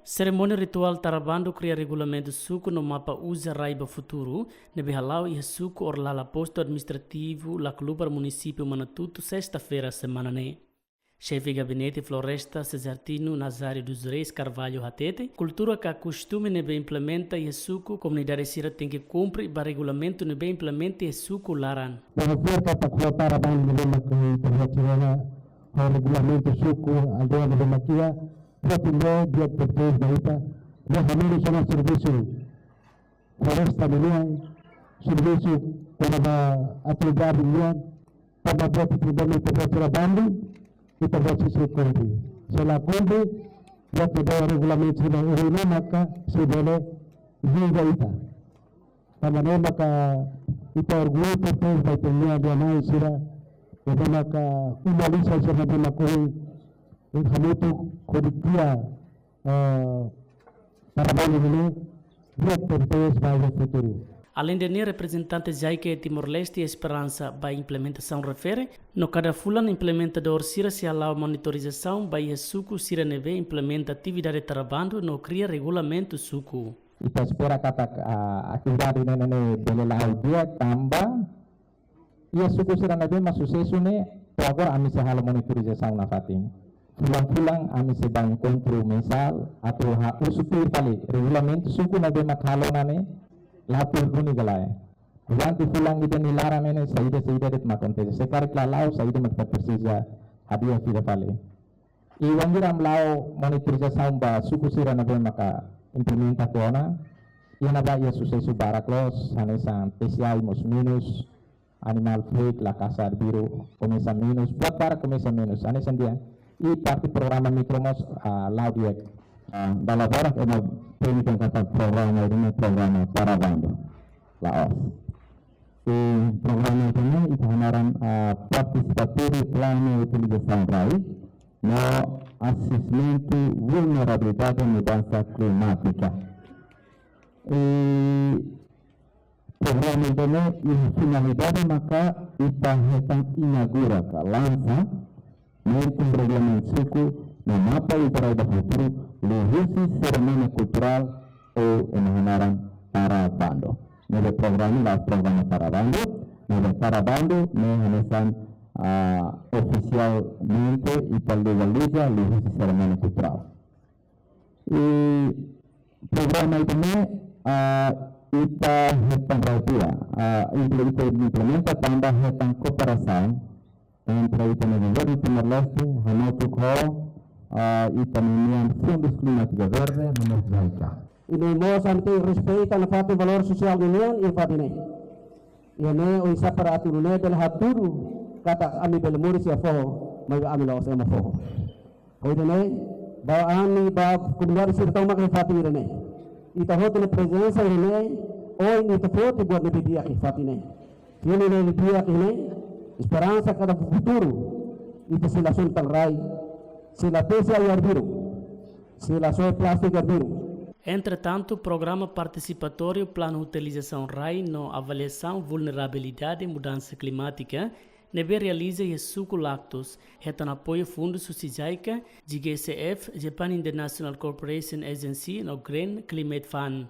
Cerimônia ritual Tarabando cria regulamento suco no mapa usa raiba futuro, nebe halau e suco orlala posto administrativo la clube município Manatuto sexta-feira semana ne. Chefe gabinete floresta Cesartino Nazário dos Reis Carvalho Hatete, cultura que costume nebe implementa e suco, comunidade sira tem que cumprir ba regulamento nebe implementa e suco laran. Oferta para Tarabando nebe makia o regulamento suco aldea nebe makia Propiedad dia terkait baita, dia hamil sana serviço floresta milian, serviço para atividade milian, para buat atividade para Tarabando e para sisi kumpul. Setelah kumpul, dia pada regulamento sudah ini maka sudah juga ita. Pada maka ita orgulho terkait baita milian dia naik sira, jadi maka umalisa sira dia makoi Hamutu Kodikia Tarabando ini dia terkait baita futuro. Além de representante Jaike Timor-Leste e Esperança para implementação refere, no cada fulano implementador sira se alau monitorização by suku sira neve implementa atividade Tarabando no cria regulamento suku. Kita espera kata atividade nene belelau dia tambah ia suku sira neve masuk sesune agora ami se hal monitorização na fatin. Pulang-pulang ami sedang kontrol mensal atau usupi pali regulamento suku neve makhalo nane lapor kuni galai. Nanti pulang kita nilara mene saida det makonte. Sekarang kalau saida mak persija hadiah tidak pale. Iwangiram lao monitorização ba suku sira na be maka implementa kona. Ia na ba ia sucesso baraklos hanesan PCI mos minus animal freak la casa biru começa minus buat para começa minus hanesan dia. I parte programa micromos lao dia. Dalam barang ena pendidikan kata programa ini programa Tarabando Laos. Programa ini ithanaran participatory plano utilização RAI no assessmento vulnerabilidade mudança climática. Programa ini finalidade maka itahetan inaugura ka lança mentum regulamento suku no mapa literal futuro luhusi cerimônia cultural ou enhanaran Tarabando. Nele programa Tarabando ne hanesan oficialmente legaliza luhusi cerimônia cultural. E programa ini ita hetang rautia implementa tambah hetang kooperasan entre Italia e Timor-Leste, Hamutu Itanimian Fundos Climática Verde, Menosaica. Ini mo santi respeita na fati valor sosial dunian i fatine. Ini o isa para atunune del haturu kata ami belemuri sia fo, mai ami laos ema fo. O dene ba ani ba kumari sirtau mak fatine ne. Ita hote na presença ne o ni to foto buat ne dia i fatine. Ini ne dia ini esperança cada futuro. Ita sila sultan rai. Sila pesa e arbiro, sila só plástico e arbiro. Entretanto, o programa participatório Plano Utilização RAI no avaliação vulnerabilidade e mudança climática nebe realiza e suco lactos, retan apoio fundo Susijaica, GGCF, Japan International Corporation Agency no Green Climate Fund.